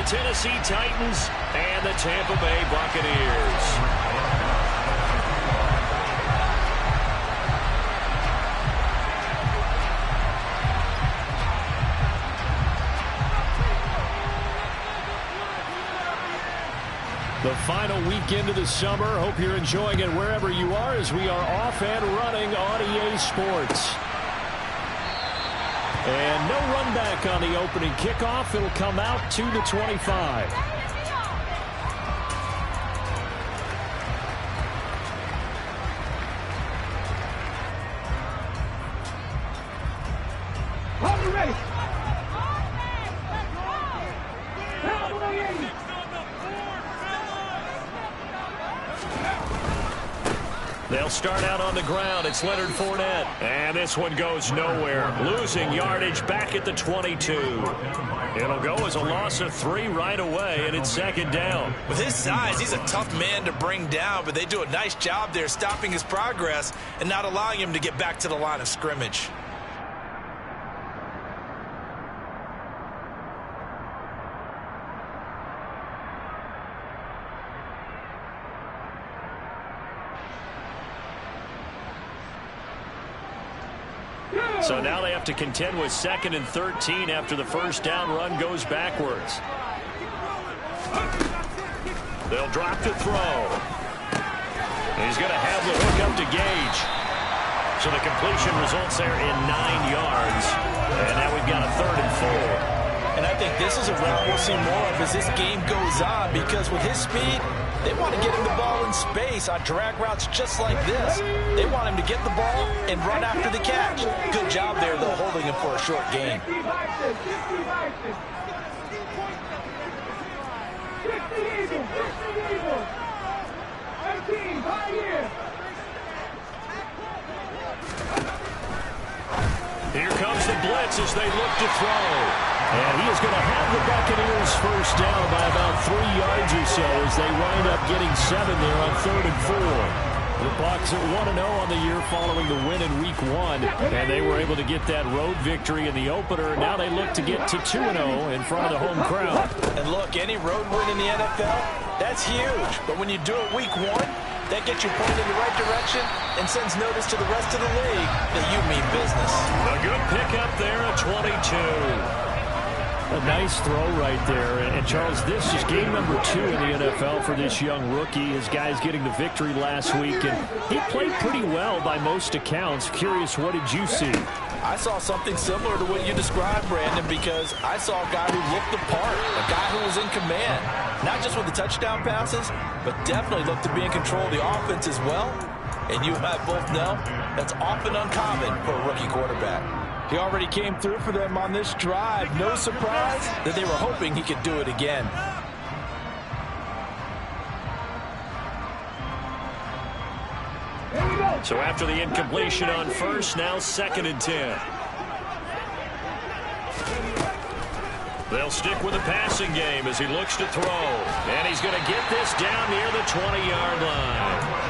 Tennessee Titans and the Tampa Bay Buccaneers. The final weekend of the summer. Hope you're enjoying it wherever you are as we are off and running on EA Sports. And no run back on the opening kickoff. It'll come out to the 25. Ready. They'll start out on the ground. It's Leonard Fournette. And this one goes nowhere. Losing yardage back at the 22. It'll go as a loss of 3 right away, and it's second down. With his size, he's a tough man to bring down, but they do a nice job there stopping his progress and not allowing him to get back to the line of scrimmage. So now they have to contend with 2nd and 13 after the first down run goes backwards. They'll drop to throw. He's going to have the hook up to Gage. So the completion results there in 9 yards. And now we've got a 3rd and 4. And I think this is a route we'll see more of as this game goes on, because with his speed, they want to get him the ball in space on drag routes just like this. They want him to get the ball and run after the catch. Good job there, though, holding him for a short gain. Here comes the blitz as they look to throw. And he is going to have the Buccaneers first down by about 3 yards or so as they wind up getting 7 there on 3rd and 4. The Bucs are 1-0 on the year following the win in Week 1. And they were able to get that road victory in the opener. Now they look to get to 2-0 in front of the home crowd. And look, any road win in the NFL, that's huge. But when you do it Week 1, that gets you pointed in the right direction and sends notice to the rest of the league that you mean business. A good pickup there at 22. A nice throw right there. And Charles, this is game number 2 in the NFL for this young rookie. His guys getting the victory last week, and he played pretty well by most accounts. Curious, what did you see? I saw something similar to what you described, Brandon, because I saw a guy who looked the part, a guy who was in command, not just with the touchdown passes, but definitely looked to be in control of the offense as well. And you and I both know that's often uncommon for a rookie quarterback. He already came through for them on this drive. No surprise that they were hoping he could do it again. So after the incompletion on first, now 2nd and 10. They'll stick with the passing game as he looks to throw. And he's going to get this down near the 20-yard line.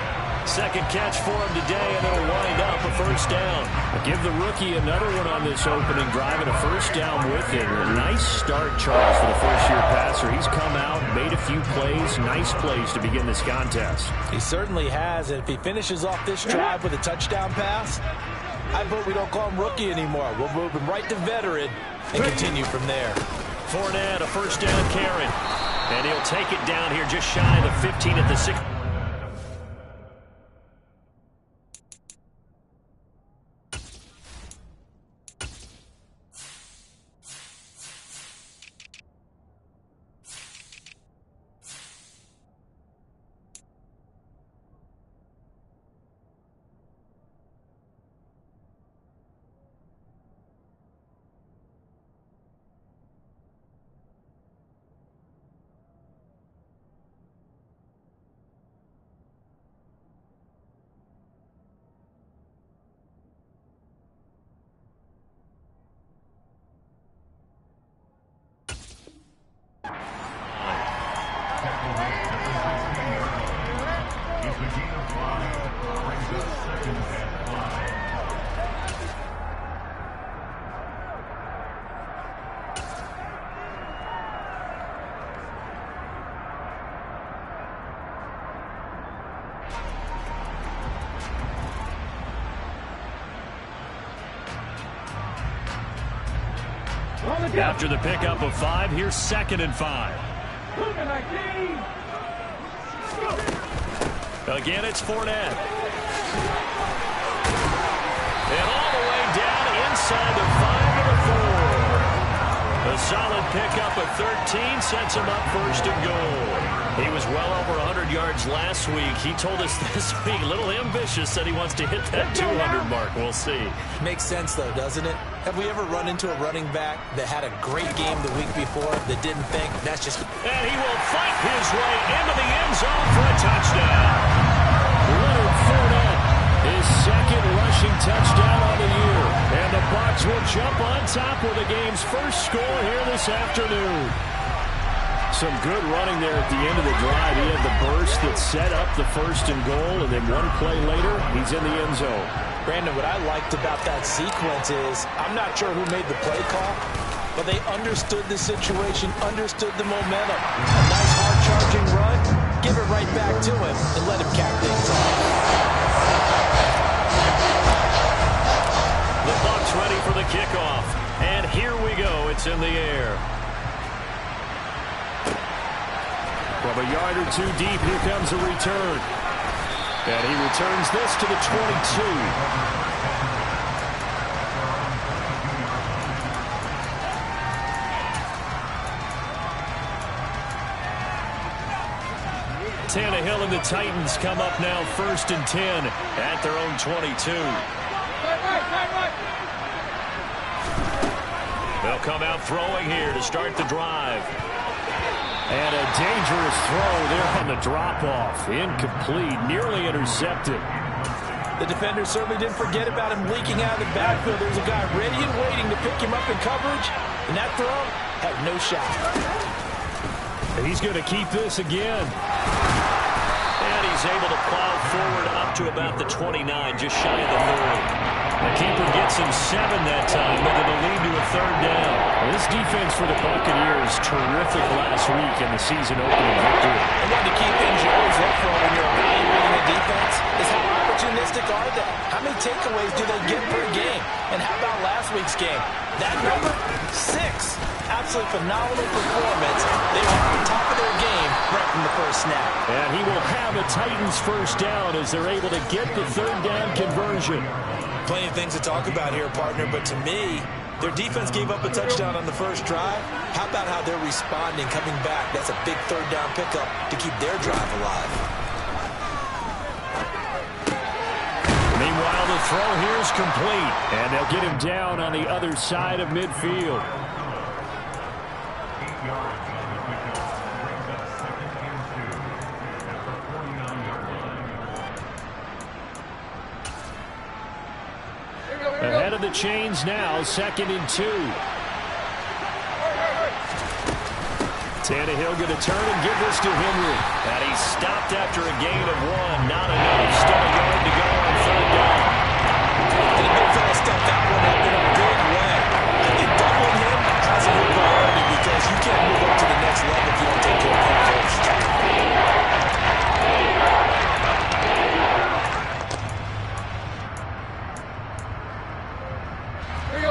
Second catch for him today, and it'll wind up a first down. Give the rookie another one on this opening drive and a first down with it. A nice start, Charles, for the first-year passer. He's come out, made a few plays, nice plays to begin this contest. He certainly has, and if he finishes off this drive with a touchdown pass, I vote we don't call him rookie anymore. We'll move him right to veteran and continue from there. Fournette, a first down carry. And he'll take it down here just shy of the 15 at the 6. After the pickup of 5, here's 2nd and 5. Again, it's Fournette. And all the way down inside the 5 and a 4. A solid pickup of 13 sets him up 1st and goal. He was well over 100 yards last week. He told us this week, a little ambitious, said he wants to hit that 200 mark. We'll see. Makes sense, though, doesn't it? Have we ever run into a running back that had a great game the week before that didn't think that's just... And he will fight his way into the end zone for a touchdown. Leonard Fournette, his 2nd rushing touchdown on the year. And the Bucs will jump on top with the game's first score here this afternoon. Some good running there at the end of the drive. He had the burst that set up the 1st and goal, and then one play later, he's in the end zone. Brandon, what I liked about that sequence is, I'm not sure who made the play call, but they understood the situation, understood the momentum. A nice hard-charging run, give it right back to him, and let him cap things off. The Bucs ready for the kickoff, and here we go. It's in the air. From a yard or 2 deep, here comes a return. And he returns this to the 22. Tannehill and the Titans come up now 1st and 10 at their own 22. They'll come out throwing here to start the drive. And a dangerous throw there on the drop-off. Incomplete, nearly intercepted. The defender certainly didn't forget about him leaking out of the backfield. There's a guy ready and waiting to pick him up in coverage. And that throw had no shot. And he's going to keep this again. And he's able to plow forward up to about the 29, just shy of the 30. The keeper gets him 7 that time, but it'll lead to a 3rd down. Well, this defense for the Buccaneers, terrific last week in the season-opening victory. And one of the key things you always look for when you're evaluating a defense is how opportunistic are they? How many takeaways do they get per game? And how about last week's game? That number, 6. Absolutely phenomenal performance. They were on top of their game right from the first snap. And he will have a Titans 1st down as they're able to get the 3rd down conversion. Plenty of things to talk about here, partner, but to me, their defense gave up a touchdown on the first drive. How about how they're responding, coming back? That's a big 3rd down pickup to keep their drive alive. Meanwhile, the throw here is complete, and they'll get him down on the other side of midfield. Ahead of the chains now, 2nd and 2. Tannehill going to turn and give this to Henry. And he's stopped after a gain of 1. Not enough. Still a yard to go on 3rd down. And the big fella stepped that one up in a big way. I think doubling him has a good priority because you can't move up to the next level if you don't take care of him first.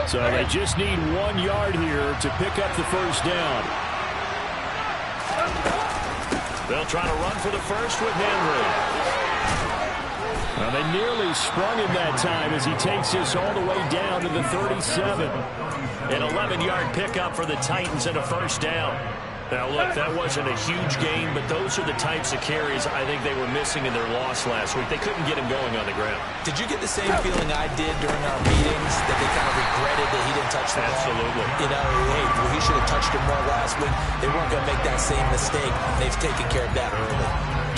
So they just need 1 yard here to pick up the 1st down. They'll try to run for the 1st with Henry. Well, they nearly sprung him that time as he takes this all the way down to the 37. An 11-yard pickup for the Titans and a 1st down. Now, look, that wasn't a huge gain, but those are the types of carries I think they were missing in their loss last week. They couldn't get him going on the ground. Did you get the same feeling I did during our meetings, that they kind of regretted that he didn't touch the ball? Absolutely. You know, hey, well, he should have touched it more last week. They weren't going to make that same mistake. They've taken care of that early.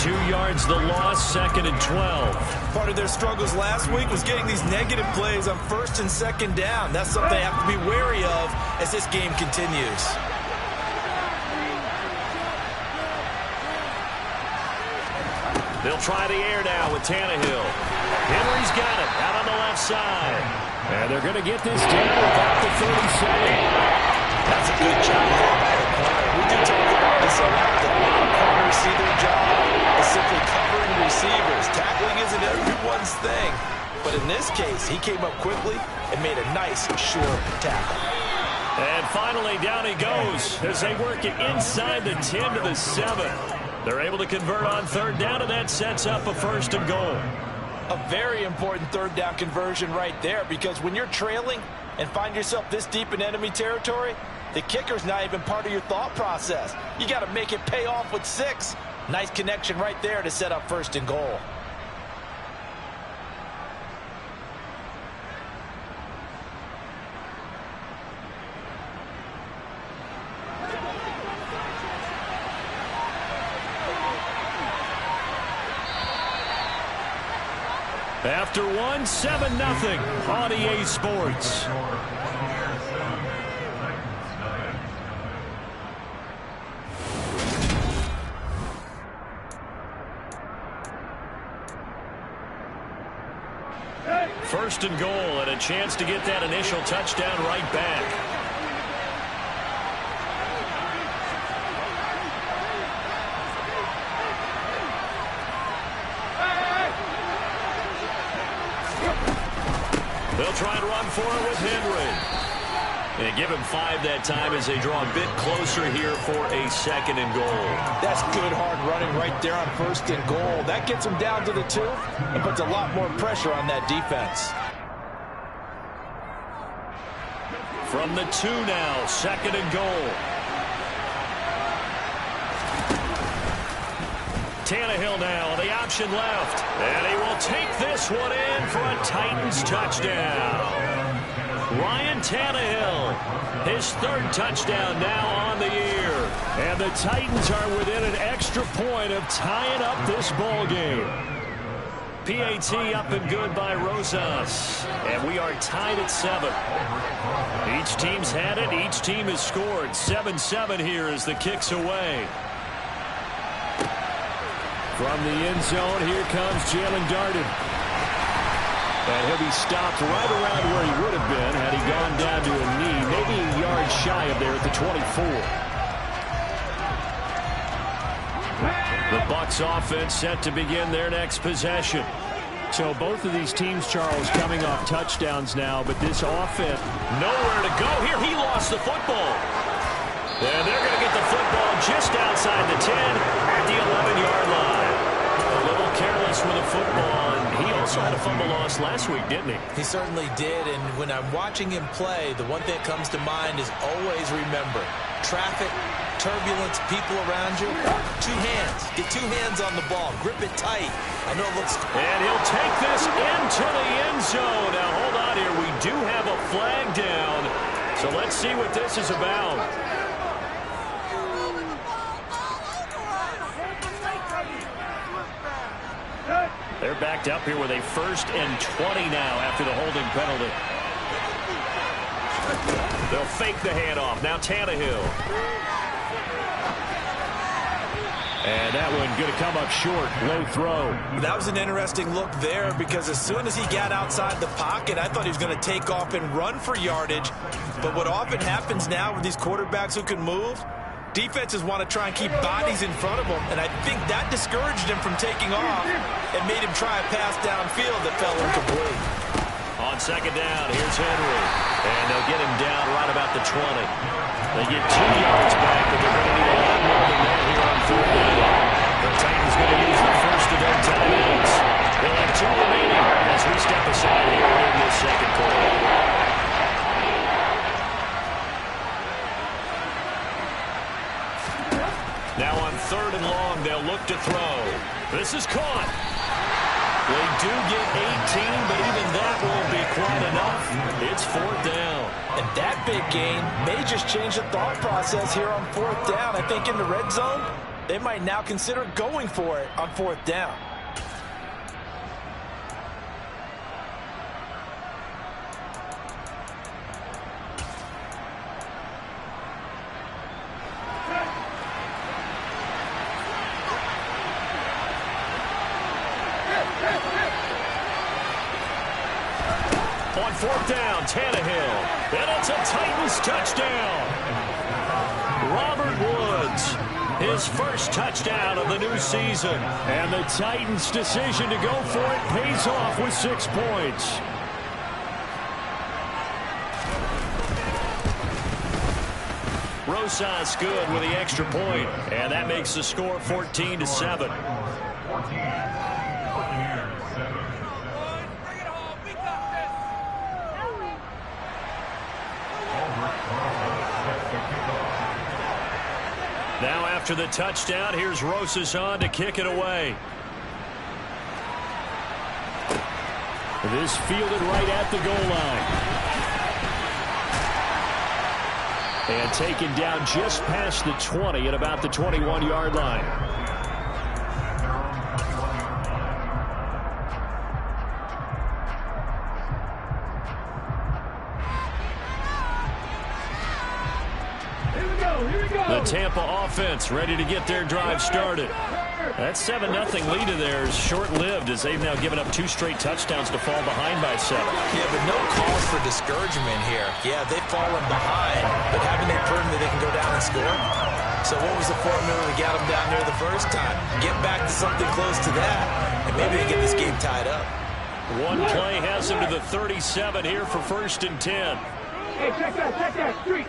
2 yards the loss, 2nd and 12. Part of their struggles last week was getting these negative plays on 1st and 2nd down. That's something they have to be wary of as this game continues. They'll try the air now with Tannehill. Henry's got it out on the left side. And they're going to get this down about the 37. That's a good job there by the corner. We do talk about this a lot. The corners see their job as simply covering receivers. Tackling isn't everyone's thing. But in this case, he came up quickly and made a nice, sure tackle. And finally, down he goes as they work it inside the 10 to the 7. They're able to convert on third down, and that sets up a 1st and goal. A very important third down conversion right there, because when you're trailing and find yourself this deep in enemy territory, the kicker's not even part of your thought process. You got to make it pay off with 6. Nice connection right there to set up 1st and goal. After 7-0 on EA Sports. First and goal, and a chance to get that initial touchdown right back. They'll try and run for it with Henry. And give him 5 that time as they draw a bit closer here for a 2nd and goal. That's good hard running right there on 1st and goal. That gets him down to the 2 and puts a lot more pressure on that defense. From the 2 now, 2nd and goal. Tannehill now, the option left. And he will take this one in for a Titans touchdown. Ryan Tannehill, his 3rd touchdown now on the year. And the Titans are within an extra point of tying up this ball game. PAT up and good by Rosas. And we are tied at 7. Each team's had it. Each team has scored. 7-7 here as the kick's away. From the end zone, here comes Jalen Darden. And he'll be stopped right around where he would have been had he gone down to a knee, maybe a yard shy of there at the 24. The Bucs offense set to begin their next possession. So both of these teams, Charles, coming off touchdowns now, but this offense nowhere to go here. He lost the football. And they're going to get the football just outside the 10 at the 11-yard line. A little careless with the football, and he also had a fumble loss last week, didn't he? He certainly did, and when I'm watching him play, the one thing that comes to mind is always remember, traffic, turbulence, people around you, 2 hands. Get 2 hands on the ball. Grip it tight. I know it looks... And he'll take this into the end zone. Now, hold on here. We do have a flag down, so let's see what this is about. They're backed up here with a 1st and 20 now after the holding penalty. They'll fake the handoff. Now Tannehill. And that one going to come up short. Low throw. That was an interesting look there because as soon as he got outside the pocket, I thought he was going to take off and run for yardage. But what often happens now with these quarterbacks who can move, defenses want to try and keep bodies in front of them, and I think that discouraged him from taking off and made him try a pass downfield that fell incomplete. On 2nd down, here's Henry. And they'll get him down right about the 20. They get 2 yards back, but they're going to need a lot more than that here on 3rd down. The Titans going to use the first of their timeouts. They'll have 2 remaining as we step aside here in this 2nd quarter. Now on 3rd and long, they'll look to throw. This is caught. They do get 18, but even that won't be quite enough. It's 4th down. And that big gain may just change the thought process here on 4th down. I think in the red zone, they might now consider going for it on 4th down. On 4th down, Tannehill. And it's a Titans touchdown. Robert Woods, his first touchdown of the new season. And the Titans' decision to go for it pays off with 6 points. Rosas good with the extra point, and that makes the score 14-7. Now after the touchdown, here's Rosas on to kick it away. This fielded right at the goal line. And taken down just past the 20 at about the 21-yard line. The Tampa offense ready to get their drive started. That 7-0 lead of theirs short-lived as they've now given up 2 straight touchdowns to fall behind by 7. Yeah, but no cause for discouragement here. Yeah, they've fallen behind, but haven't they proven that they can go down and score? So what was the formula that got them down there the first time? Get back to something close to that, and maybe they get this game tied up. One play has them to the 37 here for 1st and 10. Hey, check that, street.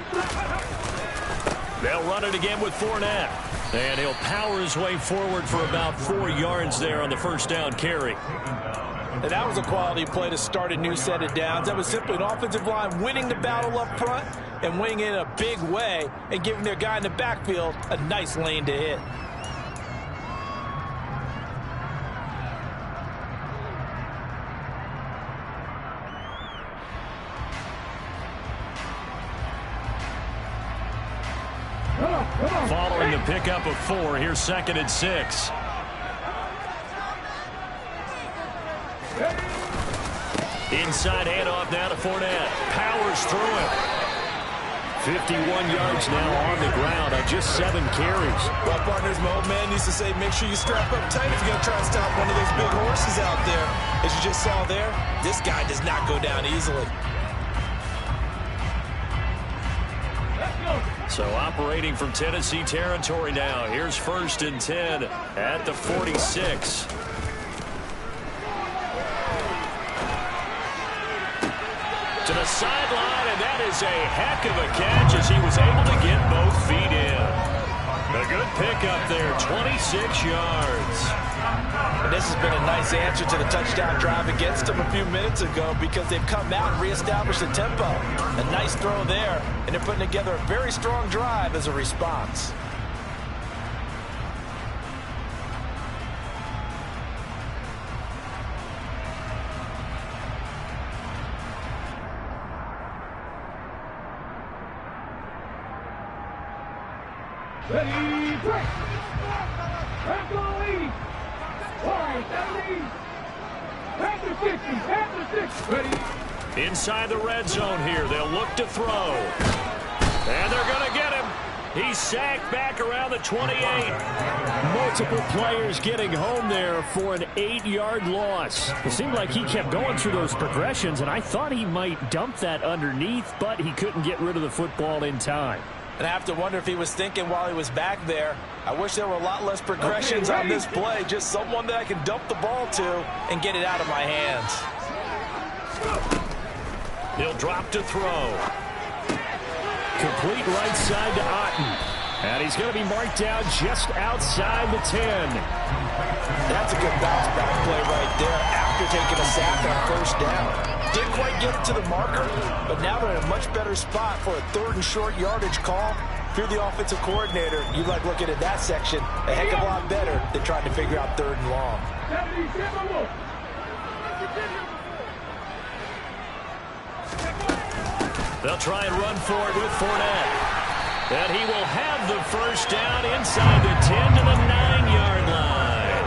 They'll run it again with Fournette. And he'll power his way forward for about 4 yards there on the first down carry. And that was a quality play to start a new set of downs. That was simply an offensive line winning the battle up front and winning it in a big way and giving their guy in the backfield a nice lane to hit. Following the pickup of 4, here's 2nd and 6. Inside handoff now to Fournette. Powers through it. 51 yards now on the ground on just 7 carries. Well, partners, my old man used to say, make sure you strap up tight if you're going to try and stop one of those big horses out there. As you just saw there, this guy does not go down easily. So operating from Tennessee territory now. Here's 1st and 10 at the 46. To the sideline, and that is a heck of a catch as he was able to get both feet in. A good pickup there, 26 yards. And this has been a nice answer to the touchdown drive against them a few minutes ago because they've come out and reestablished the tempo. A nice throw there, and they're putting together a very strong drive as a response. Ready, break. Back on 80. Wide, 70. Back to 50. Back to 60. Ready. Inside the red zone here. They'll look to throw. And they're going to get him. He's sacked back around the 28. Multiple players getting home there for an 8-yard loss. It seemed like he kept going through those progressions, and I thought he might dump that underneath, but he couldn't get rid of the football in time. And I have to wonder if he was thinking while he was back there, I wish there were a lot less progressions on this play. Just someone that I can dump the ball to and get it out of my hands. He'll drop to throw. Complete right side to Otten. And he's going to be marked down just outside the 10. That's a good bounce back play right there after taking a sack on 1st down. Didn't quite get it to the marker, but now they're in a much better spot for a 3rd and short yardage call. If you're the offensive coordinator, you like looking at that section a heck of a lot better than trying to figure out 3rd and long. They'll try and run for it with Fournette. And he will have the first down inside the 10 to the 9-yard line.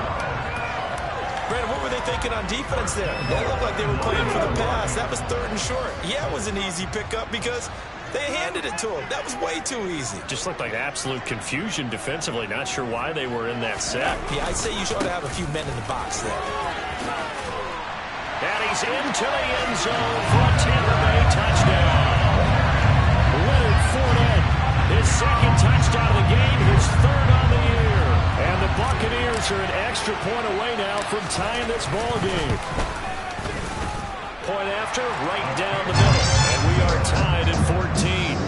Brandon, what were they thinking on defense there? That looked like they were playing for the pass. That was 3rd and short. Yeah, it was an easy pickup because they handed it to him. That was way too easy. Just looked like absolute confusion defensively. Not sure why they were in that set. Yeah, I'd say you should have a few men in the box there. And he's into the end zone for a Tampa Bay touchdown. Leonard Fournette, his 2nd touchdown of the game, his 3rd on the year. And the Buccaneers are an extra point away now from tying this ball game. Point after, right down the middle. And we are tied at 14.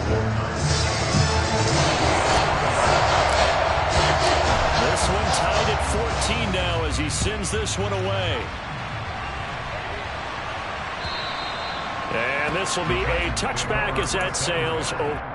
13 now as he sends this one away. And this will be a touchback as that sails over.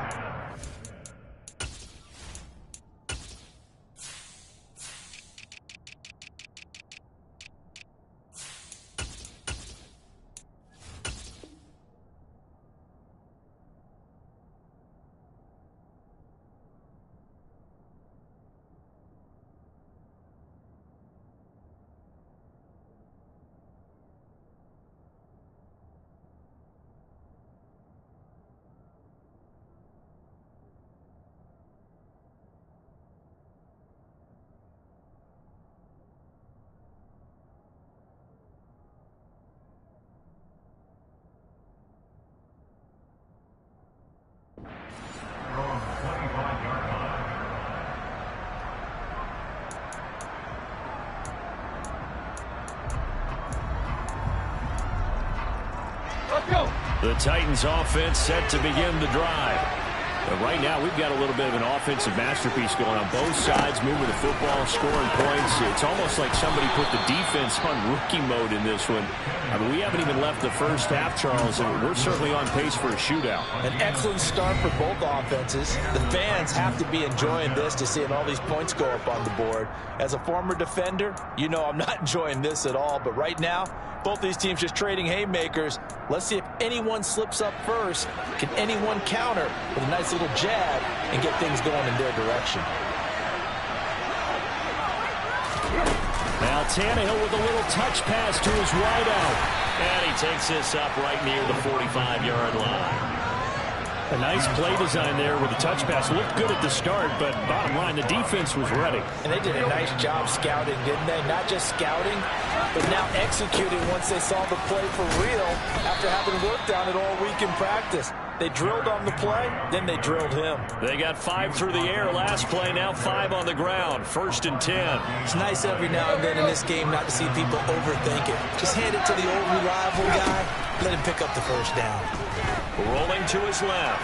The Titans offense set to begin the drive. But right now we've got a little bit of an offensive masterpiece going on both sides, moving the football, scoring points. It's almost like somebody put the defense on rookie mode in this one. I mean, we haven't even left the first half, Charles, and we're certainly on pace for a shootout. An excellent start for both offenses. The fans have to be enjoying this to seeing all these points go up on the board. As a former defender, you know I'm not enjoying this at all. But right now, both these teams just trading haymakers. Let's see if anyone slips up first. Can anyone counter with a nice little jab and get things going in their direction? Now Tannehill with a little touch pass to his wideout. And he takes this up right near the 45-yard line. A nice play design there with a touch pass. Looked good at the start, but bottom line, the defense was ready. And they did a nice job scouting, didn't they? Not just scouting, but now executing once they saw the play for real after having worked on it all week in practice. They drilled on the play, then they drilled him. They got 5 through the air last play, now 5 on the ground. 1st and 10. It's nice every now and then in this game not to see people overthink it. Just hand it to the old reliable guy, let him pick up the first down. Rolling to his left.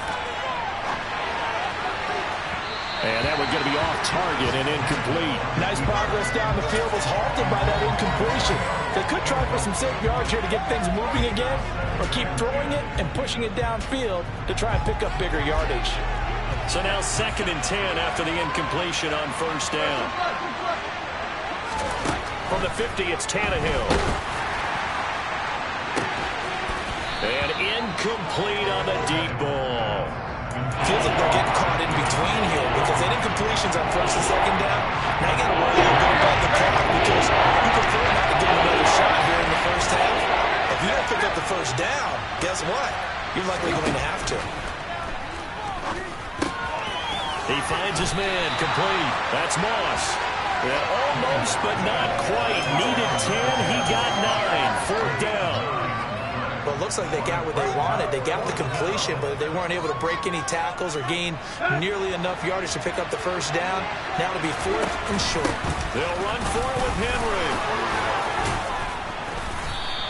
And that one's going to be off target and incomplete. Nice progress down the field, was halted by that incompletion. They could try for some safe yards here to get things moving again, or keep throwing it and pushing it downfield to try and pick up bigger yardage. So now 2nd and 10 after the incompletion on 1st down. From the 50, it's Tannehill. And incomplete on the deep ball. Feels like they're getting caught in between here because they didn't completions on 1st and 2nd down. Now you got to worry a little bit about the clock because you prefer not to give them another shot here in the first half. If you don't pick up the first down, guess what? You're likely going to have to. He finds his man, complete. That's Moss. Yeah, almost, but not quite. Needed 10, he got 9. 4th down. Well, it looks like they got what they wanted. They got the completion, but they weren't able to break any tackles or gain nearly enough yardage to pick up the first down. Now it'll be 4th and short. They'll run for it with Henry.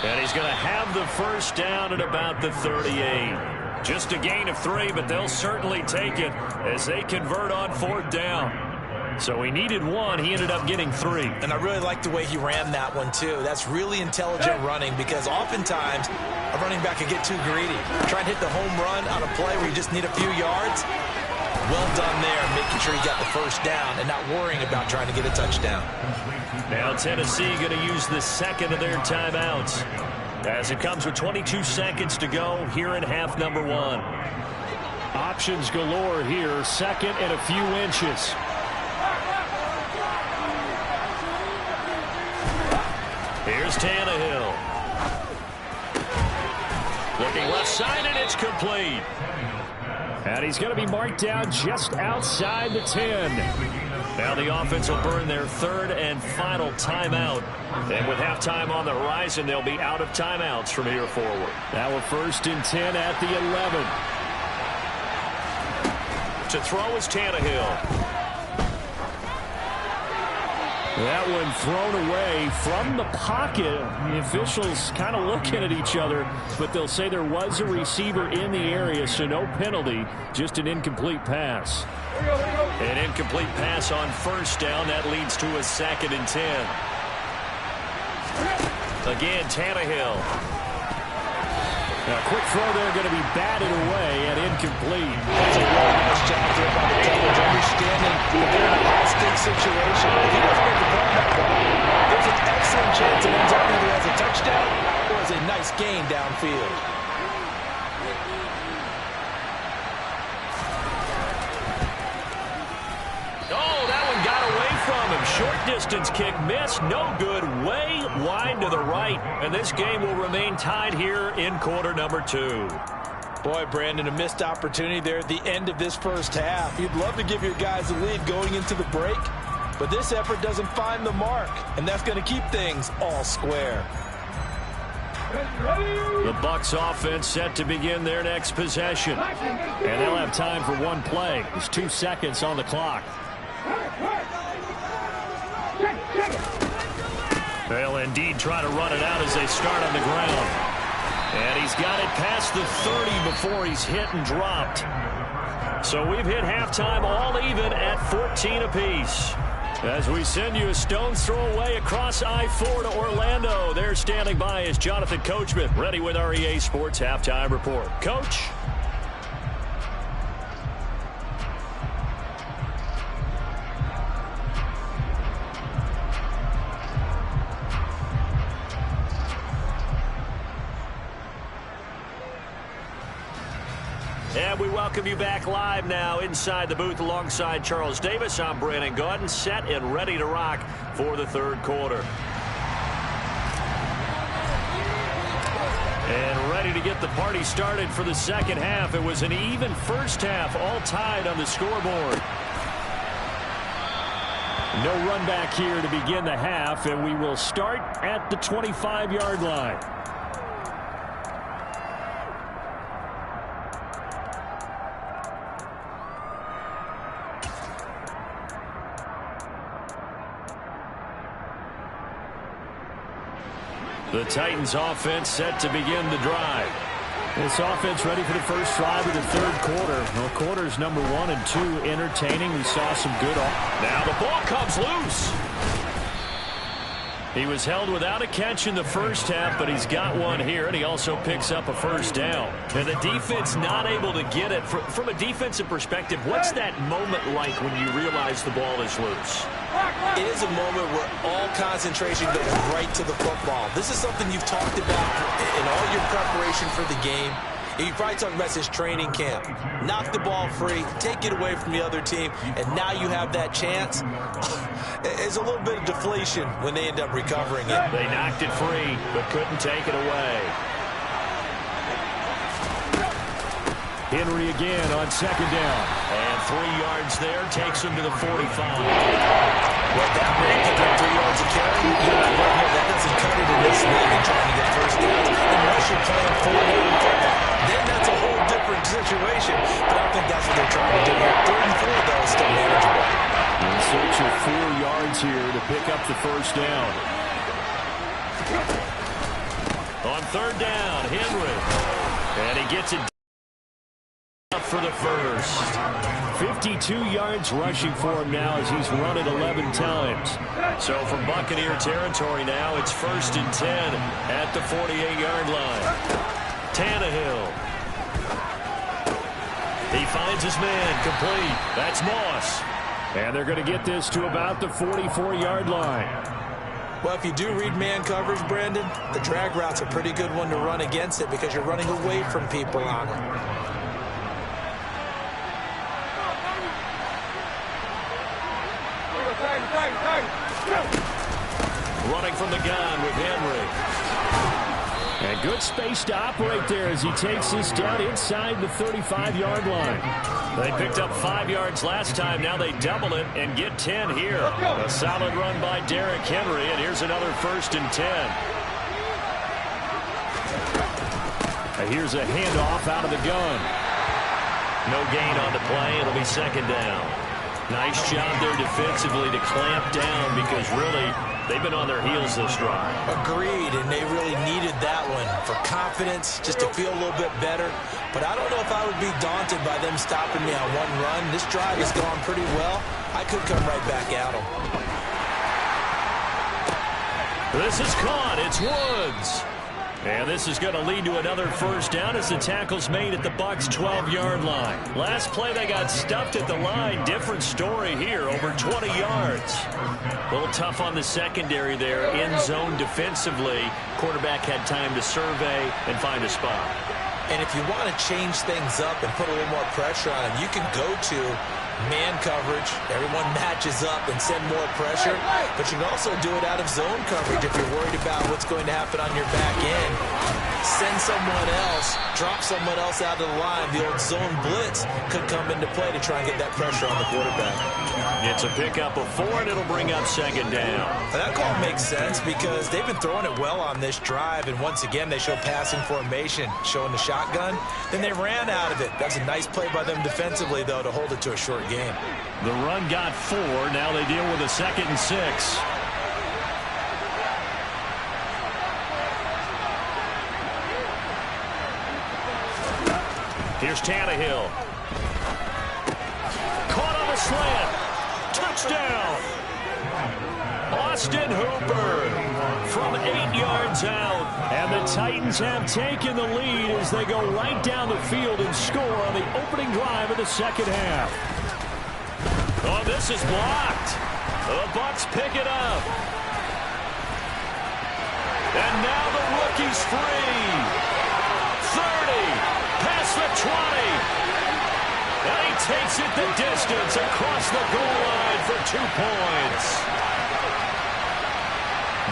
And he's going to have the first down at about the 38. Just a gain of 3, but they'll certainly take it as they convert on 4th down. So he needed 1. He ended up getting 3. And I really like the way he ran that one, too. That's really intelligent running because oftentimes a running back can get too greedy. Try and hit the home run on a play where you just need a few yards. Well done there, making sure he got the first down and not worrying about trying to get a touchdown. Now Tennessee going to use the 2nd of their timeouts as it comes with 22 seconds to go here in half number 1. Options galore here. 2nd and a few inches. Here's Tannehill. Looking left side, and it's complete. And he's going to be marked down just outside the 10. Now the offense will burn their 3rd and final timeout. And with halftime on the horizon, they'll be out of timeouts from here forward. Now a 1st and 10 at the 11. To throw is Tannehill. That one thrown away from the pocket. The officials kind of looking at each other, but they'll say there was a receiver in the area, so no penalty, just an incomplete pass. Here we go. An incomplete pass on first down. That leads to a 2nd and 10. Again, Tannehill. A quick throw there going to be batted away and incomplete. That's a really nice job there by the Devils, understanding that they're in a high-stakes situation. If he doesn't make the play on that ball, there's an excellent chance it ends up either as a touchdown or as a nice gain downfield. Short distance kick missed, no good, way wide to the right, and this game will remain tied here in quarter number 2. Boy, Brandon, a missed opportunity there at the end of this first half. You'd love to give your guys the lead going into the break, but this effort doesn't find the mark, and that's going to keep things all square. The Bucs offense set to begin their next possession, and they'll have time for one play. There's 2 seconds on the clock. They'll indeed try to run it out as they start on the ground. And he's got it past the 30 before he's hit and dropped. So we've hit halftime all even at 14 apiece. As we send you a stone's throw away across I-4 to Orlando. There standing by is Jonathan Coachman, ready with our EA Sports Halftime Report. Coach? And we welcome you back live now inside the booth alongside Charles Davis. I'm Brandon Gaudin, set and ready to rock for the third quarter. And ready to get the party started for the second half. It was an even first half, all tied on the scoreboard. No run back here to begin the half, and we will start at the 25-yard line. The Titans offense set to begin the drive. This offense ready for the first drive of the third quarter. Well, quarters number 1 and 2 entertaining. We saw some good. Now the ball comes loose. He was held without a catch in the first half, but he's got one here, and he also picks up a first down. And the defense not able to get it. From a defensive perspective, what's that moment like when you realize the ball is loose? It is a moment where all concentration goes right to the football. This is something you've talked about in all your preparation for the game. You probably talked about his training camp. Knock the ball free, take it away from the other team, and now you have that chance. It's a little bit of deflation when they end up recovering it. They knocked it free, but couldn't take it away. Henry again on second down. And 3 yards there takes him to the 45. Well, that may pick up 3 yards of carry. That doesn't cut it in this league and trying to get first down unless you're playing full-game football. Then that's a whole different situation. But I don't think that's what they're trying to do here. 34, though, is still manageable. In search of 4 yards here to pick up the first down. On third down, Henry. And he gets it for the first. 52 yards rushing for him now as he's run it 11 times. So from Buccaneer territory now, it's 1st and 10 at the 48-yard line. Tannehill. He finds his man complete. That's Moss. And they're going to get this to about the 44-yard line. Well, if you do read man coverage, Brandon, the drag route's a pretty good one to run against it because you're running away from people on it. Running from the gun with Henry. And good space to operate there as he takes this down inside the 35-yard line. They picked up 5 yards last time. Now they double it and get 10 here. A solid run by Derrick Henry, and here's another 1st and 10. And here's a handoff out of the gun. No gain on the play. It'll be 2nd down. Nice job there defensively to clamp down because really they've been on their heels this drive. Agreed, and they really needed that one for confidence, just to feel a little bit better. But I don't know if I would be daunted by them stopping me on one run. This drive has gone pretty well. I could come right back at them. This is caught. It's Woods. And this is going to lead to another first down as the tackle's made at the Bucs' 12-yard line. Last play, they got stuffed at the line. Different story here, over 20 yards. A little tough on the secondary there, in zone defensively. Quarterback had time to survey and find a spot. And if you want to change things up and put a little more pressure on him, you can go to man coverage. Everyone matches up and send more pressure. But you can also do it out of zone coverage if you're worried about what's going to happen on your back end. Send someone else, drop someone else out of the line. The old zone blitz could come into play to try and get that pressure on the quarterback. It's a pickup of 4, and it'll bring up second down. And that call makes sense because they've been throwing it well on this drive, and once again they show passing formation, showing the shotgun. Then they ran out of it. That's a nice play by them defensively, though, to hold it to a short game. The run got 4. Now they deal with a 2nd and 6. Here's Tannehill. Caught on the slant. Touchdown. Austin Hooper from 8 yards out. And the Titans have taken the lead as they go right down the field and score on the opening drive of the second half. Oh, this is blocked. The Bucs pick it up. And now the rookie's free. 30. Past the 20. And he takes it the distance across the goal line for 2 points.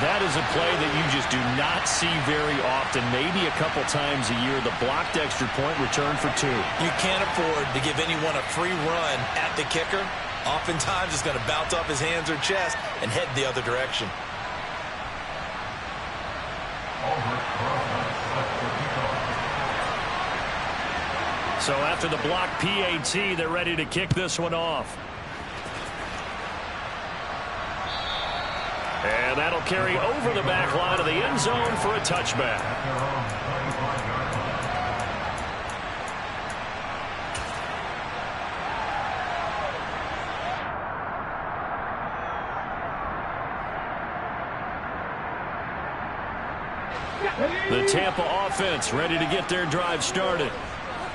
That is a play that you just do not see very often. Maybe a couple times a year. The blocked extra point return for 2. You can't afford to give anyone a free run at the kicker. Oftentimes it's going to bounce off his hands or chest and head the other direction. So after the block PAT, they're ready to kick this one off. And that'll carry over the back line of the end zone for a touchback. The Tampa offense ready to get their drive started.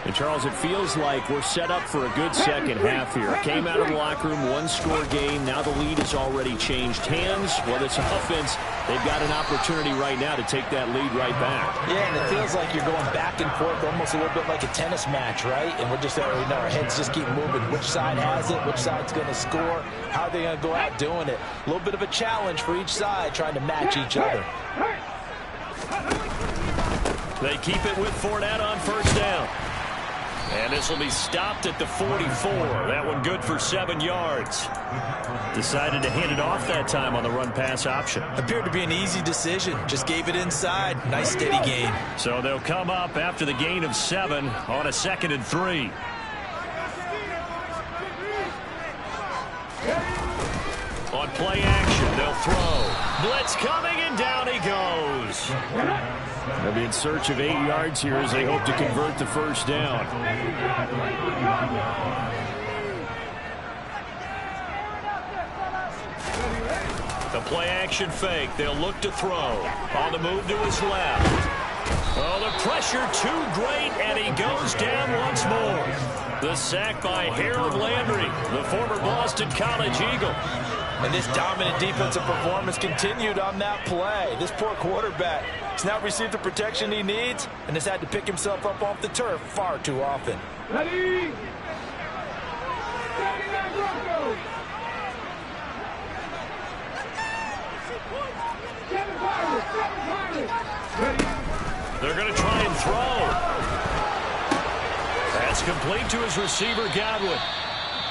And, Charles, it feels like we're set up for a good second half here. Came out of the locker room, one-score game. Now the lead has already changed hands. Well, this offense, they've got an opportunity right now to take that lead right back. Yeah, and it feels like you're going back and forth almost a little bit like a tennis match, right? And we're just, our heads just keep moving. Which side has it? Which side's going to score? How are they going to go out doing it? A little bit of a challenge for each side trying to match each other. They keep it with Fournette on first down. And this will be stopped at the 44. That one good for 7 yards. Decided to hand it off that time on the run-pass option. Appeared to be an easy decision. Just gave it inside. Nice steady gain. So they'll come up after the gain of 7 on a 2nd and 3. On play action, they'll throw. Blitz coming, and down he goes. They'll be in search of 8 yards here as they hope to convert the first down. The play action fake. They'll look to throw. On the move to his left. Oh, the pressure too great, and he goes down once more. The sack by Harold Landry, the former Boston College Eagle. And this dominant defensive performance continued on that play. This poor quarterback has now received the protection he needs and has had to pick himself up off the turf far too often. Ready? They're going to try and throw. That's complete to his receiver, Godwin.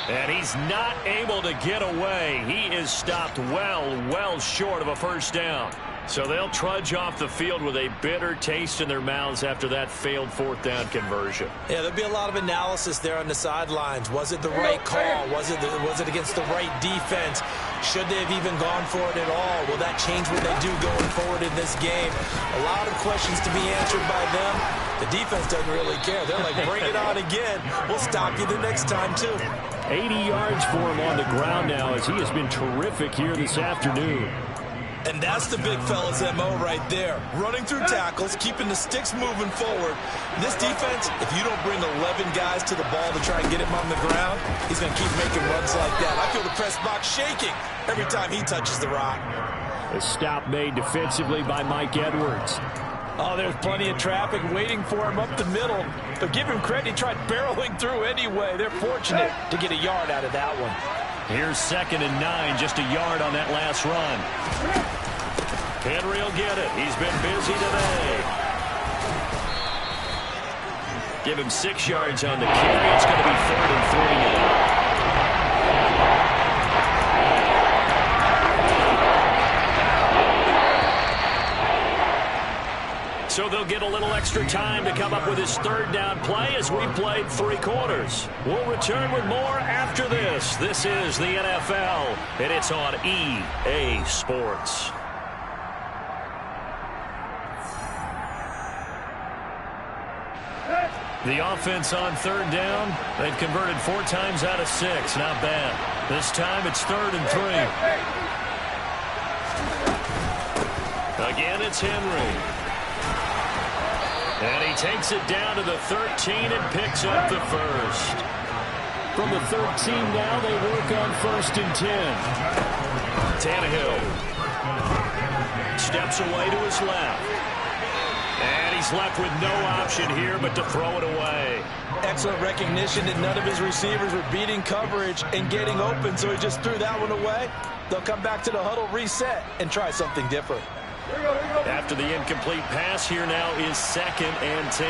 And he's not able to get away. He is stopped well short of a first down. So they'll trudge off the field with a bitter taste in their mouths after that failed fourth down conversion. Yeah, there'll be a lot of analysis there on the sidelines. Was it the right call? Was it against the right defense? Should they have even gone for it at all? Will that change what they do going forward in this game? A lot of questions to be answered by them. The defense doesn't really care. They're like, bring it on again. We'll stop you the next time, too. 80 yards for him on the ground now as he has been terrific here this afternoon. And that's the big fella's MO right there. Running through tackles, keeping the sticks moving forward. This defense, if you don't bring 11 guys to the ball to try and get him on the ground, he's going to keep making runs like that. I feel the press box shaking every time he touches the rock. A stop made defensively by Mike Edwards. Oh, there's plenty of traffic waiting for him up the middle. But give him credit, he tried barreling through anyway. They're fortunate to get a yard out of that one. Here's 2nd and 9, just a yard on that last run. Henry will get it. He's been busy today. Give him 6 yards on the carry. It's going to be 3rd and 3 now. So they'll get a little extra time to come up with his 3rd down play as we played 3 quarters. We'll return with more after this. This is the NFL, and it's on EA Sports. The offense on 3rd down, they've converted 4 times out of 6. Not bad. This time it's 3rd and 3. Again, it's Henry. And he takes it down to the 13 and picks up the first. From the 13 now, they work on 1st and 10. Tannehill steps away to his left. And he's left with no option here but to throw it away. Excellent recognition that none of his receivers were beating coverage and getting open, so he just threw that one away. They'll come back to the huddle, reset, and try something different. After the incomplete pass, here now is 2nd and 10.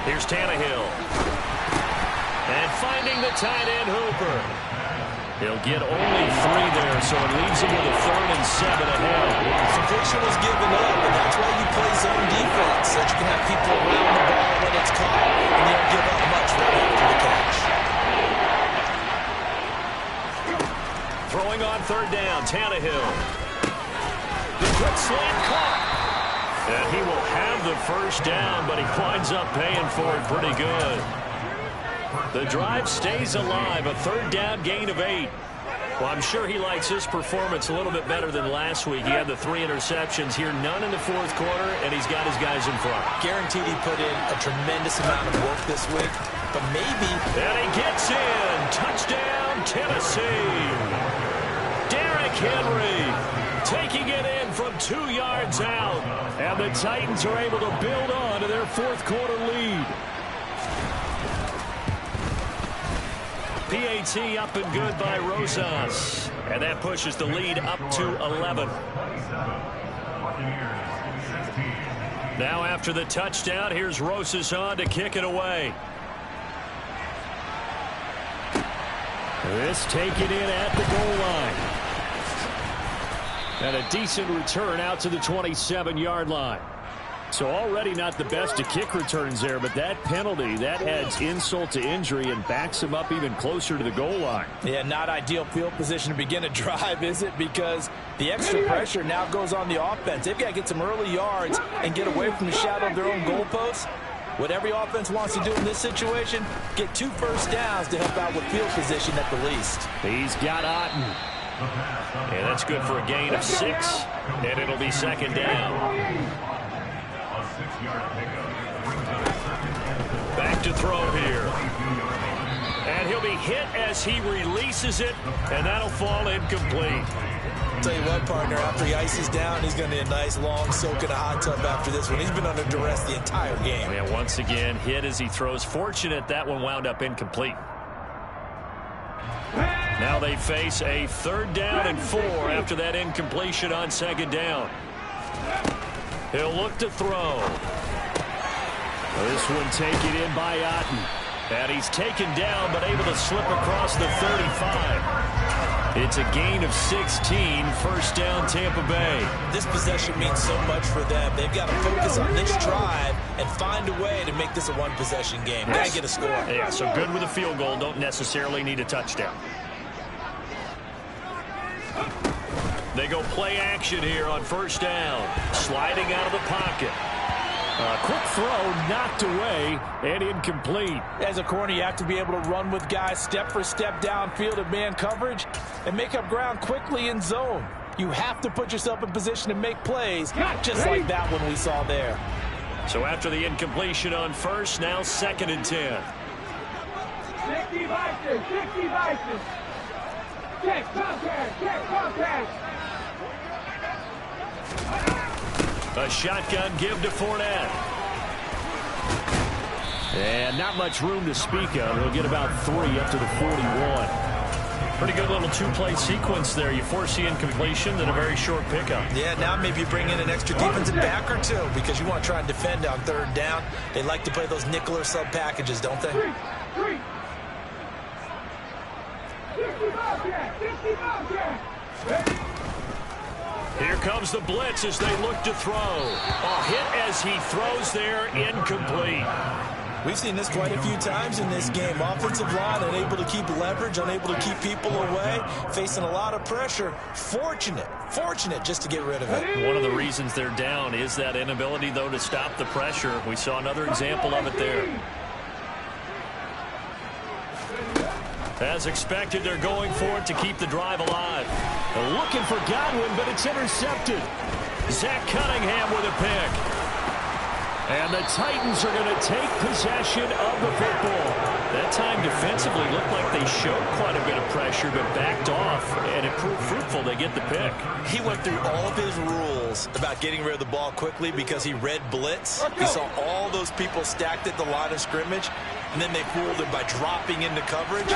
Here's Tannehill. And finding the tight end Hooper. He'll get only 3 there, so it leaves him with a 3rd and 7 ahead. Completion was given up, and that's why you play zone defense, so that you can have people around the ball when it's caught, and you don't give up much right after the catch. Throwing on 3rd down, Tannehill. The quick slant caught. And he will have the first down, but he winds up paying for it pretty good. The drive stays alive, a 3rd down gain of 8. Well, I'm sure he likes his performance a little bit better than last week. He had the 3 interceptions here, none in the 4th quarter, and he's got his guys in front. Guaranteed he put in a tremendous amount of work this week, but maybe... And he gets in. Touchdown, Tennessee. Derrick Henry taking it in from 2 yards out. And the Titans are able to build on to their 4th quarter lead. PAT up and good by Rosas. And that pushes the lead up to 11. Now after the touchdown, here's Rosas on to kick it away. This taken in at the goal line. And a decent return out to the 27-yard line. So already not the best of kick returns there, but that penalty, that adds insult to injury and backs him up even closer to the goal line. Yeah, not ideal field position to begin a drive, is it? Because the extra pressure now goes on the offense. They've got to get some early yards and get away from the shadow of their own goalposts. What every offense wants to do in this situation, get 2 first downs to help out with field position at the least. He's got Otten. And that's good for a gain of 6, and it'll be 2nd down. Back to throw here. And he'll be hit as he releases it, and that'll fall incomplete. Tell you what, partner, after he ices down, he's going to need a nice long soak in a hot tub after this one. He's been under duress the entire game. Yeah, once again, hit as he throws. Fortunate that one wound up incomplete. Now they face a 3rd down and 4 after that incompletion on 2nd down. He'll look to throw. This one taken in by Otten. And he's taken down, but able to slip across the 35. It's a gain of 16, first down Tampa Bay. This possession means so much for them. They've got to focus on this drive and find a way to make this a one-possession game. Got to get a score. Yeah, so good with a field goal. Don't necessarily need a touchdown. They go play action here on first down. Sliding out of the pocket. Quick throw knocked away and incomplete. As a corner, you have to be able to run with guys step for step downfield in man coverage and make up ground quickly in zone. You have to put yourself in position to make plays, just like that one we saw there. So after the incompletion on first, now 2nd and 10. 60 Vikings, 60 Vikings. Check, contact, check, contact. A shotgun give to Fournette. And not much room to speak of. He'll get about 3 up to the 41. Pretty good little two-play sequence there. You force the incompletion, then a very short pickup. Yeah, now maybe you bring in an extra defensive back or two because you want to try and defend on 3rd down. They like to play those nickel or sub packages, don't they? 60 Here comes the blitz as they look to throw. A hit as he throws there, incomplete. We've seen this quite a few times in this game. Offensive line unable to keep leverage, unable to keep people away, facing a lot of pressure. Fortunate just to get rid of it. One of the reasons they're down is that inability, though, to stop the pressure. We saw another example of it there. As expected, they're going for it to keep the drive alive. They're looking for Godwin, but it's intercepted. Zach Cunningham with a pick. And the Titans are going to take possession of the football. That time defensively looked like they showed quite a bit of pressure, but backed off, and it proved fruitful. They get the pick. He went through all of his rules about getting rid of the ball quickly because he read blitz. He saw all those people stacked at the line of scrimmage, and then they fooled him by dropping into coverage.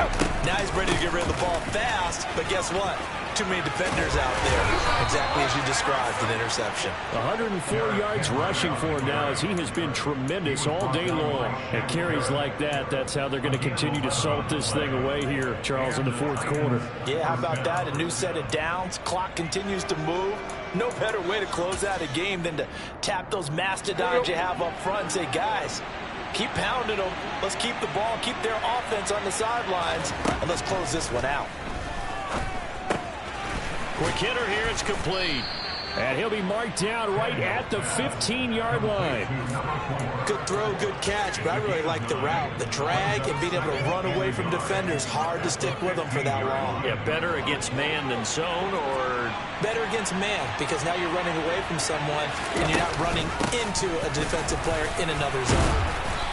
Now he's ready to get rid of the ball fast, but guess what? Too many defenders out there. Exactly as you described, an interception. 104 yards rushing for him now as he has been tremendous all day long. And carries like that, that's how they're going to continue to salt this thing away here, Charles, in the 4th quarter. Yeah, how about that? A new set of downs. Clock continues to move. No better way to close out a game than to tap those mastodons you have up front and say, guys, keep pounding them. Let's keep the ball, keep their offense on the sidelines, and let's close this one out. Quick hitter here, it's complete. And he'll be marked down right at the 15-yard line. Good throw, good catch, but I really like the route. The drag and being able to run away from defenders. Hard to stick with them for that long. Yeah, better against man than zone, or? Better against man, because now you're running away from someone and you're not running into a defensive player in another zone.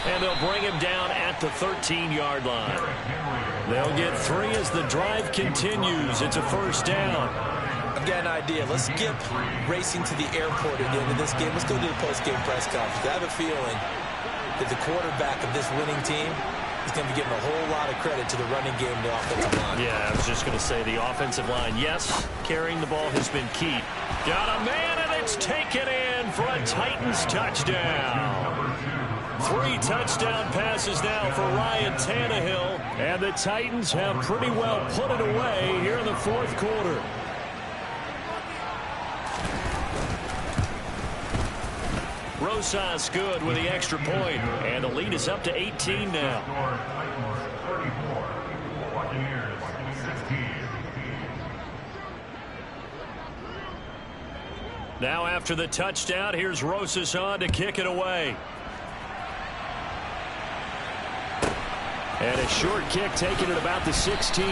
And they'll bring him down at the 13-yard line. They'll get 3 as the drive continues. It's a first down. I've got an idea. Let's skip racing to the airport at the end of this game. Let's go to the post-game press conference. I have a feeling that the quarterback of this winning team is going to be giving a whole lot of credit to the running game and the offensive line. Yeah, I was just going to say the offensive line. Yes, carrying the ball has been key. Got a man, and it's taken in for a Titans touchdown. 3 touchdown passes now for Ryan Tannehill. And the Titans have pretty well put it away here in the 4th quarter. Rosas good with the extra point, and the lead is up to 18 now. Now after the touchdown, here's Rosas on to kick it away. And a short kick taken at about the 16. The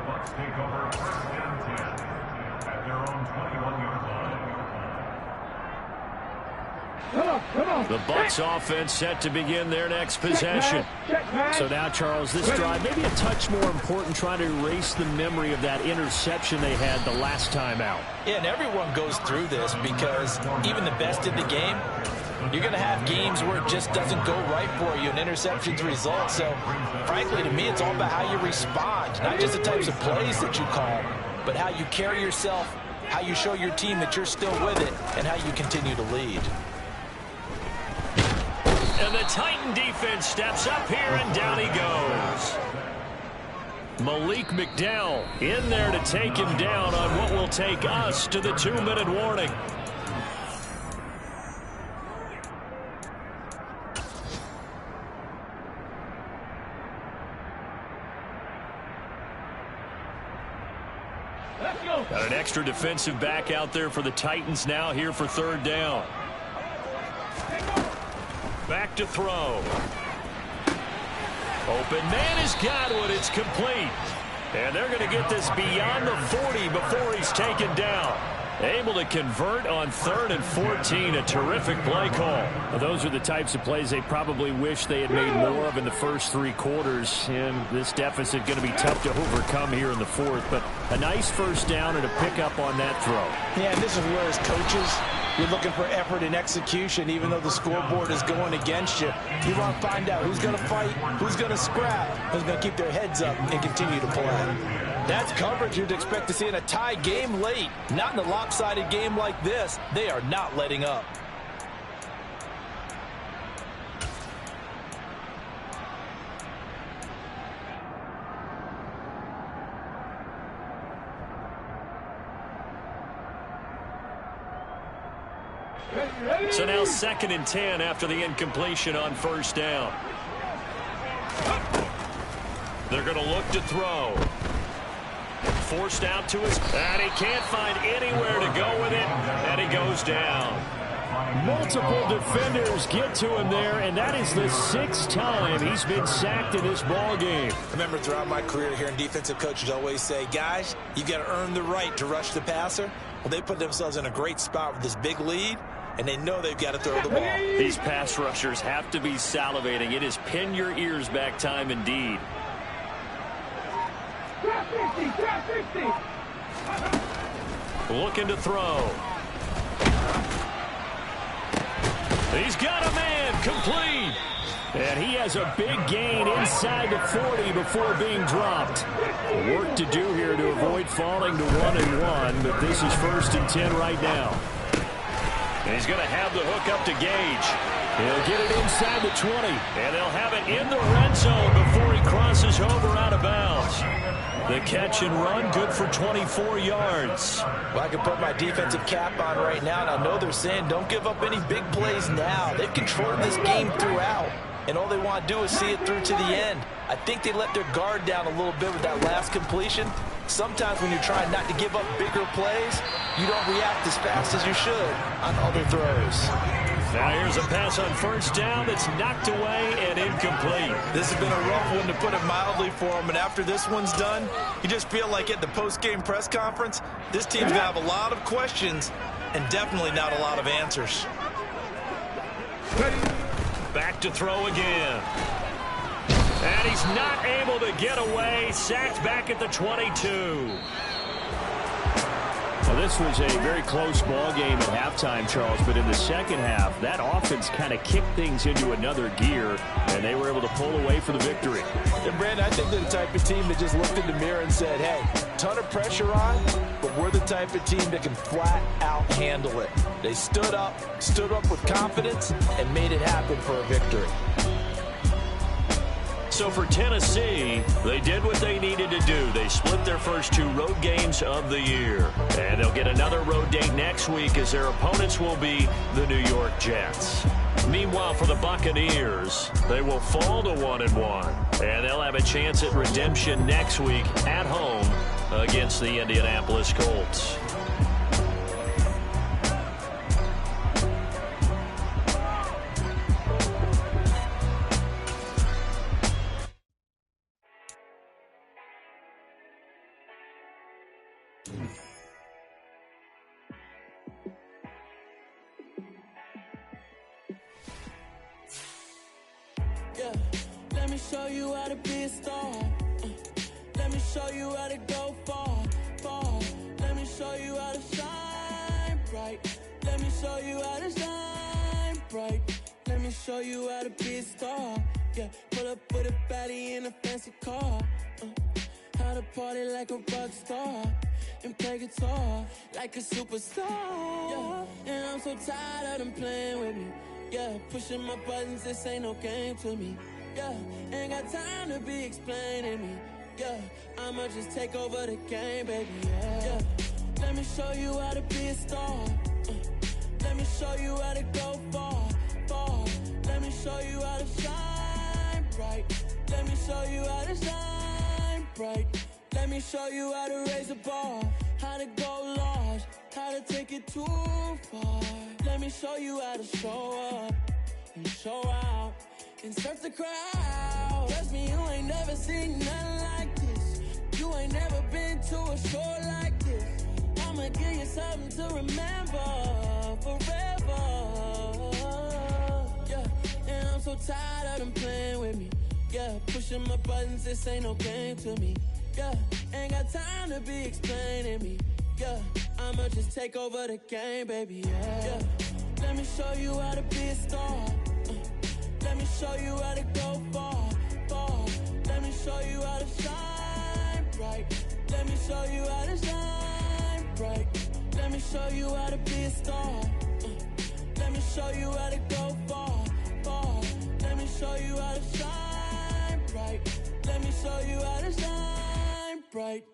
Bucs take over first and 10 at their own 21-yard line. Come on. The Bucs offense set to begin their next possession. So now, Charles, this drive maybe a touch more important, trying to erase the memory of that interception they had the last time out. Yeah, and everyone goes through this because even the best in the game, you're going to have games where it just doesn't go right for you, and interceptions result. So, frankly, to me, it's all about how you respond, not just the types of plays that you call, but how you carry yourself, how you show your team that you're still with it, and how you continue to lead. And the Titan defense steps up here, and down he goes. Malik McDowell in there to take him down on what will take us to the 2-minute warning. Got an extra defensive back out there for the Titans now here for 3rd down. Back to throw. Open man is Godwin. It's complete. And they're going to get this beyond the 40 before he's taken down. Able to convert on 3rd and 14. A terrific play call. Well, those are the types of plays they probably wish they had made more of in the first 3 quarters. And this deficit going to be tough to overcome here in the 4th. But a nice first down and a pickup on that throw. Yeah, and this is where as coaches, you're looking for effort and execution, even though the scoreboard is going against you. You want to find out who's going to fight, who's going to scrap, who's going to keep their heads up and continue to play. That's coverage you'd expect to see in a tie game late. Not in a lopsided game like this. They are not letting up. So now 2nd and 10 after the incompletion on 1st down. They're going to look to throw. Forced out to his, and he can't find anywhere to go with it, and he goes down. Multiple defenders get to him there, and that is the 6th time he's been sacked in this ball game. I remember throughout my career hearing defensive coaches always say, guys, you got to earn the right to rush the passer. Well, they put themselves in a great spot with this big lead, and they know they've got to throw the ball. These pass rushers have to be salivating. It is pin your ears back time indeed. Looking to throw. He's got a man, complete. And he has a big gain inside the 40 before being dropped. Work to do here to avoid falling to 1-1, but this is 1st and 10 right now. And he's going to have the hook up to Gage. He'll get it inside the 20. And they'll have it in the red zone before he crosses over out of bounds. The catch and run, good for 24 yards. Well, I can put my defensive cap on right now, and I know they're saying don't give up any big plays now. They've controlled this game throughout, and all they want to do is see it through to the end. I think they let their guard down a little bit with that last completion. Sometimes when you're trying not to give up bigger plays, you don't react as fast as you should on other throws. Now here's a pass on 1st down that's knocked away and incomplete. This has been a rough one, to put it mildly, for him. And after this one's done, you just feel like at the post-game press conference, this team's going to have a lot of questions and definitely not a lot of answers. Back to throw again. And he's not able to get away. Sacked back at the 22. Well, this was a very close ball game at halftime, Charles, but in the second half, that offense kind of kicked things into another gear, and they were able to pull away for the victory. And Brandon, I think they're the type of team that just looked in the mirror and said, hey, ton of pressure on, but we're the type of team that can flat out handle it. They stood up with confidence, and made it happen for a victory. So for Tennessee, they did what they needed to do. They split their first 2 road games of the year. And they'll get another road date next week as their opponents will be the New York Jets. Meanwhile, for the Buccaneers, they will fall to 1-1. And they'll have a chance at redemption next week at home against the Indianapolis Colts. Yeah, let me show you how to be a star. Let me show you how to go far, far. Let me show you how to shine bright. Let me show you how to shine bright. Let me show you how to be a star. Yeah, pull up with a baddie in a fancy car. How to party like a rock star and play guitar like a superstar. Yeah, and I'm so tired of them playing with me. Yeah, pushing my buttons, this ain't no game to me. Yeah, ain't got time to be explaining me. Yeah, I'ma just take over the game, baby. Yeah, let me show you how to be a star. Let me show you how to go far, far. Let me show you how to shine bright. Let me show you how to shine bright. Let me show you how to raise a bar, how to go large, how to take it too far. Let me show you how to show up and show out and surf the crowd. Trust me, you ain't never seen nothing like this. You ain't never been to a show like this. I'ma give you something to remember forever. Yeah, and I'm so tired of them playing with me. Yeah, pushing my buttons, this ain't no game to me. Yeah, ain't got time to be explaining me. Yeah, I'ma just take over the game, baby. Yeah, let me show you how to be a star. Let me show you how to go far, far. Let me show you how to shine bright. Let me show you how to shine bright. Let me show you how to be a star. Let me show you how to go far, far. Let me show you how to shine bright. Let me show you how to shine bright.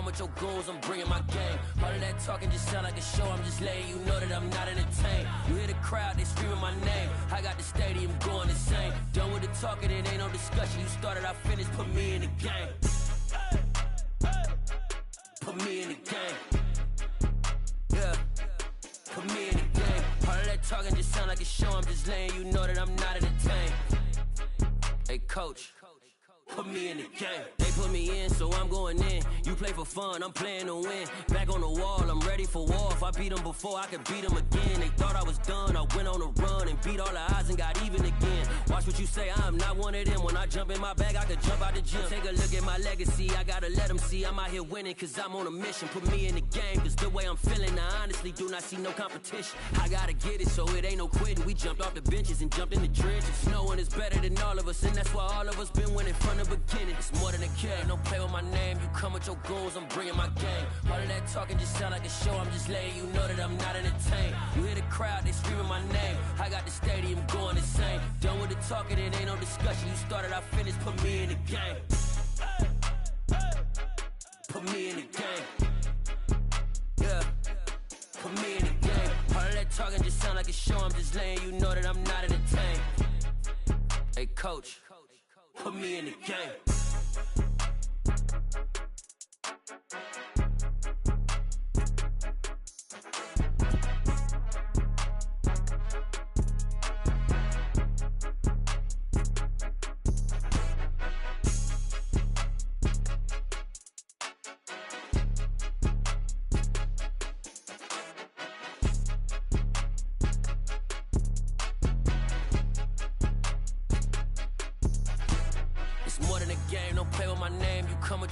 With your goons, I'm bringing my game. All of that talking just sound like a show. I'm just letting you know that I'm not entertained. You hear the crowd, they screaming my name. I got the stadium going insane. Done with the talking, it ain't no discussion. You started, I finished, put me in the game. Put me in the game. Yeah, put me in the game. All of that talking just sound like a show. I'm just letting you know that I'm not entertained. Hey, coach, put me in the game. They put me in, so I'm going in. You play for fun, I'm playing to win. Back on the wall, I'm ready for war. If I beat them before, I could beat them again. They thought I was done, I went on a run and beat all the odds and got even again. Watch what you say, I'm not one of them. When I jump in my bag, I could jump out the gym. Take a look at my legacy, I gotta let them see I'm out here winning, cause I'm on a mission. Put me in the game, cause the way I'm feeling, I honestly do not see no competition. I gotta get it, so it ain't no quitting. We jumped off the benches and jumped in the trenches. No one is better than all of us, and that's why all of us been winning from the beginning. It's more than a game, don't play with my name. You come with your goons, I'm bringing my game. All of that talking just sound like a show. I'm just letting you know that I'm not entertained. You hear the crowd, they screaming my name. I got the stadium going insane. Done with the talking, it ain't no discussion. You started, I finished, put me in the game. Put me in the game. Yeah, put me in the game. All of that talking just sound like a show. I'm just letting you know that I'm not entertained. Hey, coach, put me in the game.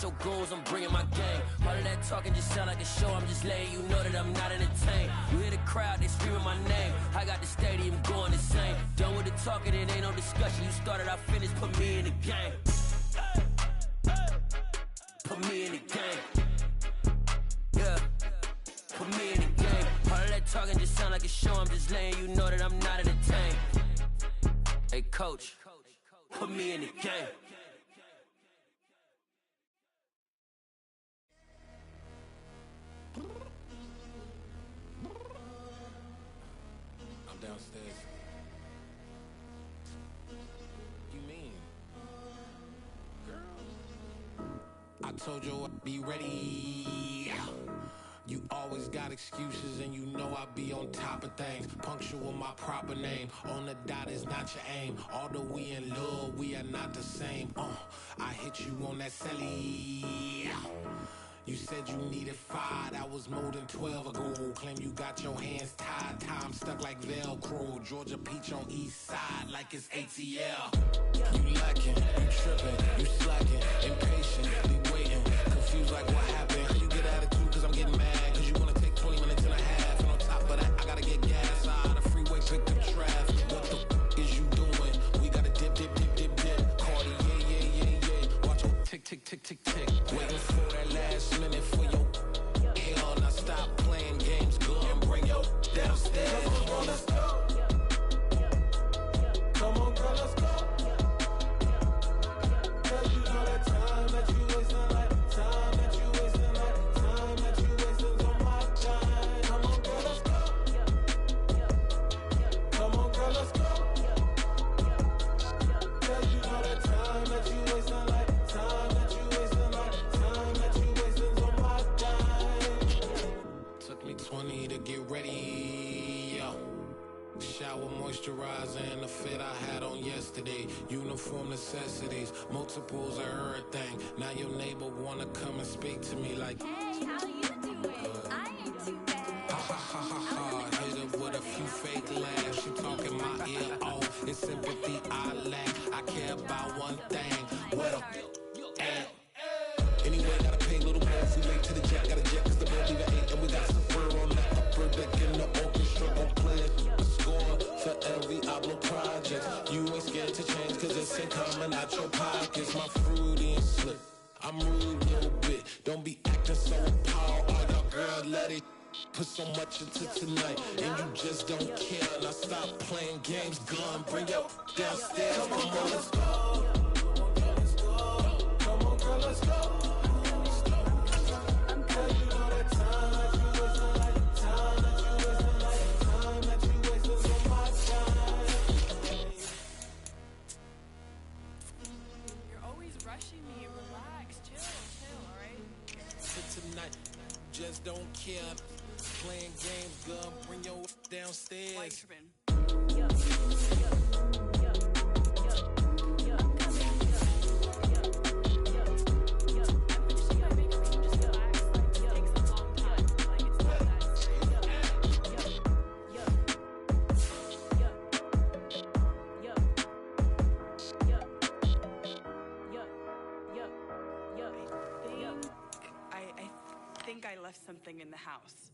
Your goals, I'm bringing my game. All of that talking just sound like a show. I'm just letting you know that I'm not entertained. You hear the crowd, they screaming my name. I got the stadium going insane. Done with the talking, it ain't no discussion. You started, I finished, put me in the game. Put me in the game. Yeah, put me in the game. All of that talking just sound like a show. I'm just letting you know that I'm not entertained. Hey, coach, put me in the game. I'm downstairs. You mean? Girl, I told you I'd be ready. You always got excuses and you know I be on top of things. Punctual my proper name. On the dot is not your aim. Although we in love, we are not the same. I hit you on that celly. You said you needed 5, that was more than 12 ago. Claim you got your hands tied, time stuck like Velcro. Georgia Peach on east side like it's ATL. You lacking, you tripping, you slacking, impatient, waiting, confused like what happened. You get attitude cause I'm getting mad, cause you wanna take 20 minutes and a half. And tick, tick, tick. Waiting for that last minute for your hell. Now stop playing games, go and bring your downstairs. Come on, girl, let's go. Come on, girl, let's go. Cause you know that time that you wasting, like time that you wasting, like time that you wasting on my time. Come on, girl, let's go. Come on, girl, let's go. Cause you know that time that you wasting, like time that you wasting, like time that you wasting on my time. Took me 20 to get ready, yo. Shower, moisturizer, and the fit I had on yesterday. Uniform necessities, multiples of everything. Now your neighbor wanna come and speak to me like, hey, how you doing? I ain't too bad. Ha ha ha ha ha. Hit her with a few fake laughs. She talking my ear off. It's sympathy I lack. I care about one thing. What up? At? Anyway, gotta pay a little more if we late to the jack. Got a jet cause the man leave at 8. And we got some fur on that upper deck in the orchestra. Gon' play a score for every album project. You ain't scared to change cause it's ain't coming out your pockets. My fruity and slip. I'm rude a little bit. Don't be acting so appalled. Oh, your girl, let it put so much into tonight. And you just don't care. Now stop playing games. Gun, bring your downstairs. Come on, girl, let's go. Come on, girl, let's go. Tonight, just don't care. Playing games, gun, bring your downstairs. I think I left something in the house.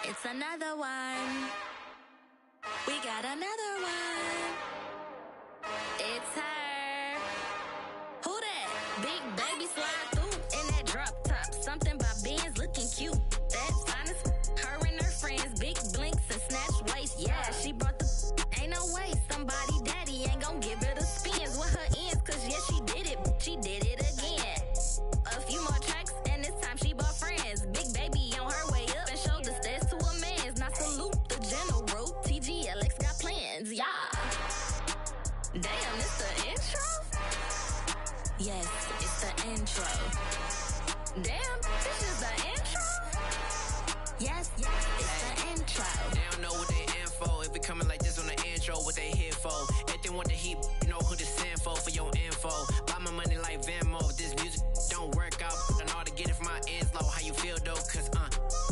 It's another one. We got another one. It's her. Who that? Big baby slide through in that drop top. Something about Benz looking cute. That's honest. Her and her friends, big blinks and snatch waist. Yeah, she brought the. Ain't no way somebody daddy ain't gon' give her the spins with her ends. Cause yeah, she Damn, it's the intro? Yes, it's the intro. Damn, this is the intro? Yes, it's the intro. They don't know what they in for. If we coming like this on the intro, what they here for? If they want the heat, you know who to send for your info. Buy my money like Venmo. If this music don't work out, I know how to get it from my ends low. How you feel though? Cause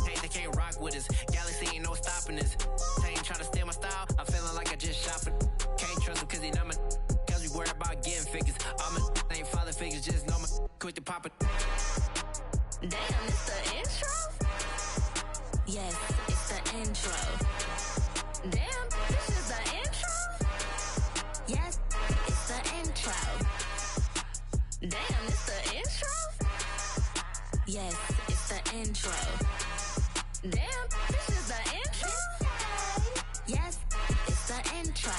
hey, they can't rock with us. Galaxy ain't no stopping us. They ain't try to steal my style. I'm feeling like I just shot for. Can't trust him cause he not my. Cause we worried about getting figures. All my ain't father figures, just know my quick to pop it. Damn, it's the intro? Yes, it's the intro. Damn, this is the intro? Yes, it's the intro. Damn, it's the intro? Yes, it's the intro. Damn, this is the intro? Yes, it's the intro.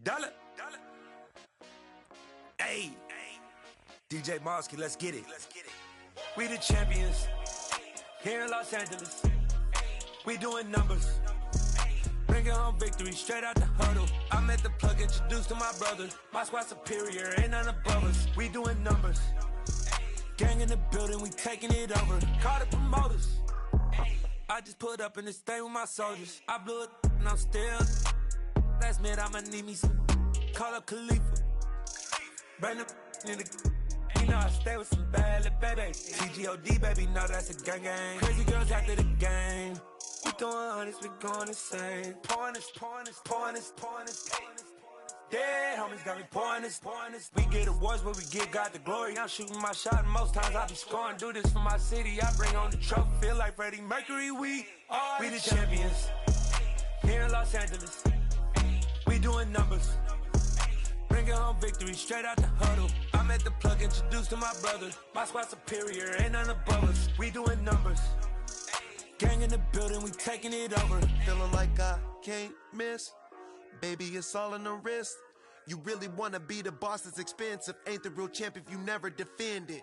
Dollar. Hey. DJ Mosky, let's get it. We the champions here in Los Angeles. We doing numbers. Bringing home victory straight out the huddle. I'm at the plug, introduced to my brother. My squad superior, ain't none above us. We doing numbers. Gang in the building, we taking it over. Call the promoters. I just put up in this thing with my soldiers. I blew it and I'm still. Last minute, I'ma need me some. Call up Khalifa. Bring them in the. You know I stay with some bad little baby. TGOD, baby, no, that's a gang gang. Crazy girls after the game. We throwing hundreds, we going insane. Pouring this. Dead homies got me pouring this. We get awards, but we get God the glory. I'm shooting my shot, and most times I be scoring. Do this for my city, I bring on the trophy. Feel like Freddie Mercury, we the champions. Here in Los Angeles, we doing numbers. Bringing home victory straight out the huddle. I'm at the plug, introduced to my brother. My squad superior, ain't none above us. We doing numbers. Gang in the building, we taking it over. Feeling like I can't miss. Baby, it's all in the wrist. You really wanna be the boss, it's expensive. Ain't the real champ if you never defend it.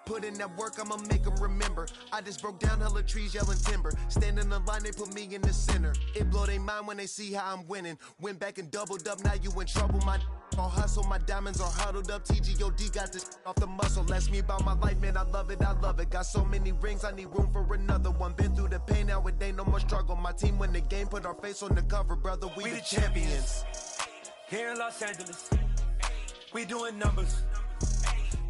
Put in that work, I'ma make them remember. I just broke down hella trees, yelling timber. Stand in the line, they put me in the center. It blow they mind when they see how I'm winning. Went back and doubled up, now you in trouble. My all hustle, my diamonds are huddled up. TGOD got this off the muscle. Ask me about my life, man, I love it. Got so many rings, I need room for another one. Been through the pain, now it ain't no more struggle. My team win the game, put our face on the cover, brother. We the champions. Here in Los Angeles, we doing numbers.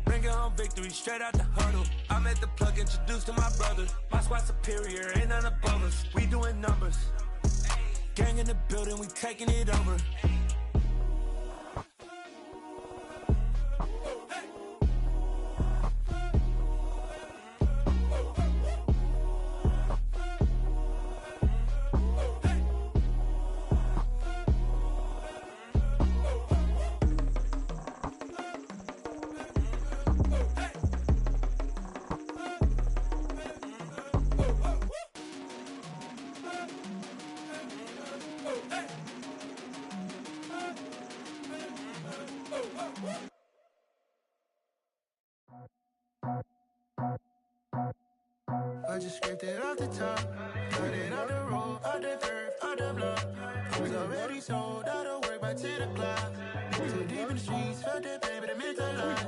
Bringing home victory straight out the huddle. I'm at the plug, introduced to my brother. My squad superior, ain't none above us. We doing numbers. Gang in the building, we taking it over. I just scraped it off the top, cut it off the road, off the turf, off the block. I was already sold out of work by 10 o'clock. Too deep in the streets, felt that pain, but it meant a lot.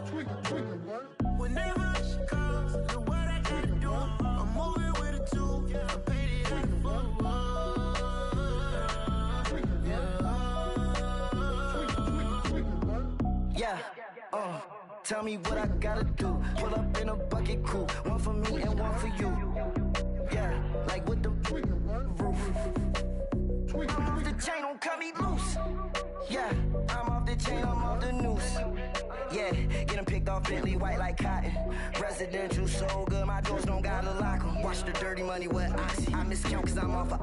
Whenever she calls, know what I gotta do. I'm moving with a two, I'm painted like a fool. Yeah, tell me what I gotta do. Pull up in a bucket crew, one for me and one for you. Yeah, like with the roof. I'm off the chain, don't cut me loose. Yeah, I'm off the chain, I'm off the noose. Yeah, getting picked off Bentley white like cotton. Residential so good, my doors don't gotta lock 'em. Watch the dirty money with oxy. I miscount cause I'm off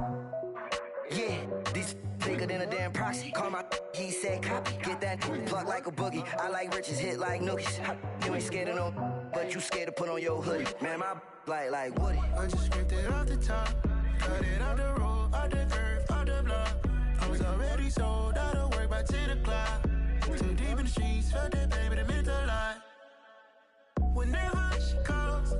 yeah, these bigger than a damn proxy. Call my he said copy. Get that plug like a boogie. I like riches, hit like nookies. You ain't scared of no, but you scared to put on your hoodie. Man, my like Woody. I just scraped it off the top, cut it off the road, off the curve, off the block. I was already sold out of work by 10 o'clock. Too deep in the streets, felt that pain, but it meant a lot. Whenever she calls,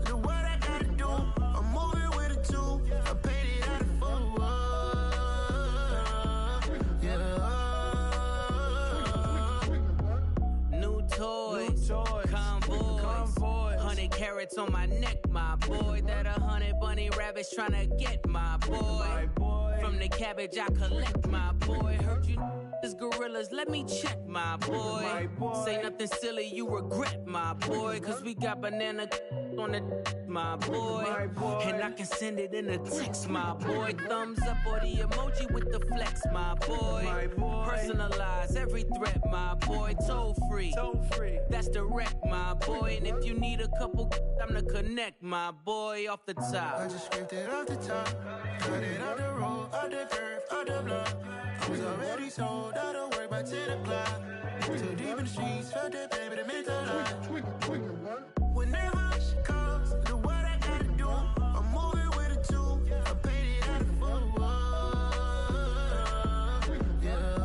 Convoys. 100 carats on my neck, my boy. That 100 bunny rabbits tryna get my boy. From the cabbage I collect, my boy. Heard you is gorillas, let me check, my boy. Say nothing silly, you regret, my boy. Cause we got banana on the my boy. And I can send it in a text, my boy. Thumbs up or the emoji with the flex, my boy. Personalize every threat, my boy. Toll free. That's direct, my boy. And if you need a couple, I'm the connect, my boy. Off the top. I just scraped it off the top. Cut it out the road, out the curve, out the block. I was already sold out of work by 10 o'clock. Too deep in the streets, felt that pain, but it meant a lot. Whenever she calls, do what I gotta do. I'm moving with a two. I paid it out of full. Yeah.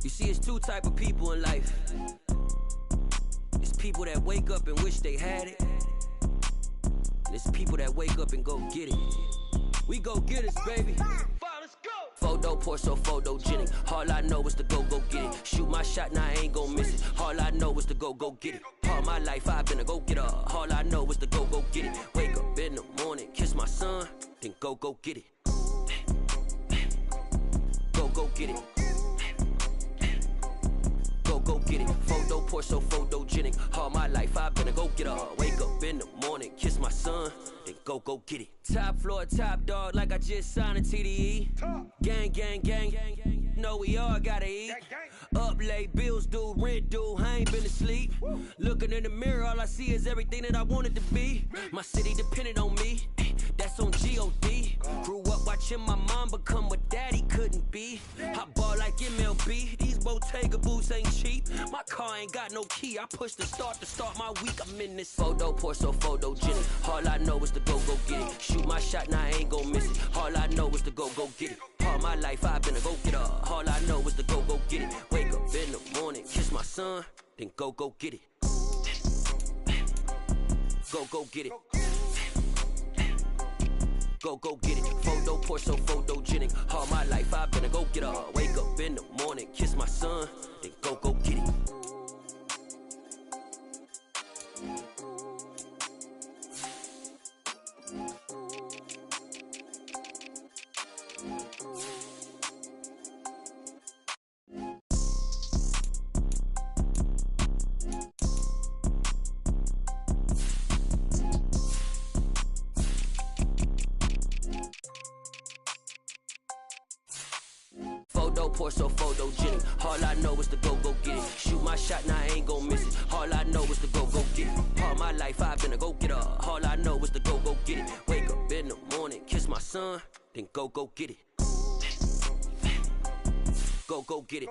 You see, it's two type of people in life. It's people that wake up and wish they had it. And it's people that wake up and go get it. We go get it, baby. Photo poor, so photogenic. All I know is to go get it. Shoot my shot, now I ain't gon' miss it. All I know is to go get it. All my life I've been a go-getter. All I know is to go get it. Wake up in the morning, kiss my son, then go get it. Go get it. Go get it. Photo poor, so photogenic. All my life I've been a go-getter. Wake up in the morning, kiss my son, then go get it. Top floor, top dog, like I just signed a TDE. Gang. Know we all gotta eat. Up late, bills due, rent due, I ain't been asleep. Looking in the mirror, all I see is everything that I wanted to be. My city depended on me, that's on G.O.D. Grew up watching my mom become what daddy couldn't be. I ball like MLB, these Bottega boots ain't cheap. My car ain't got no key, I push the start to start my week. I'm in this photo poor, so photogenic. All I know is to go get it. Shoot my shot, now I ain't gon' miss it. All I know is to go get it. All my life I've been a go-getter. All I know is to go get it. Wake up in the morning, kiss my son, then go get it. Go get it. Go get it. Photo poor, so photogenic. All my life I've been a go-getter. Wake up in the morning, kiss my son, then go get it. Photo poor, so photogenic. All I know is to go get it. Shoot my shot, now I ain't gon' miss it. All I know is to go get it. All my life I've been a go-getter. All I know is to go get it. Wake up in the morning, kiss my son, then go get it. Go get it.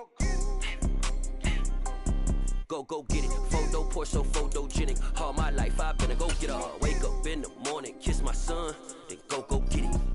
Go get it. Photo poor, so photogenic. All my life I've been a go-getter. Wake up in the morning, kiss my son, then go get it.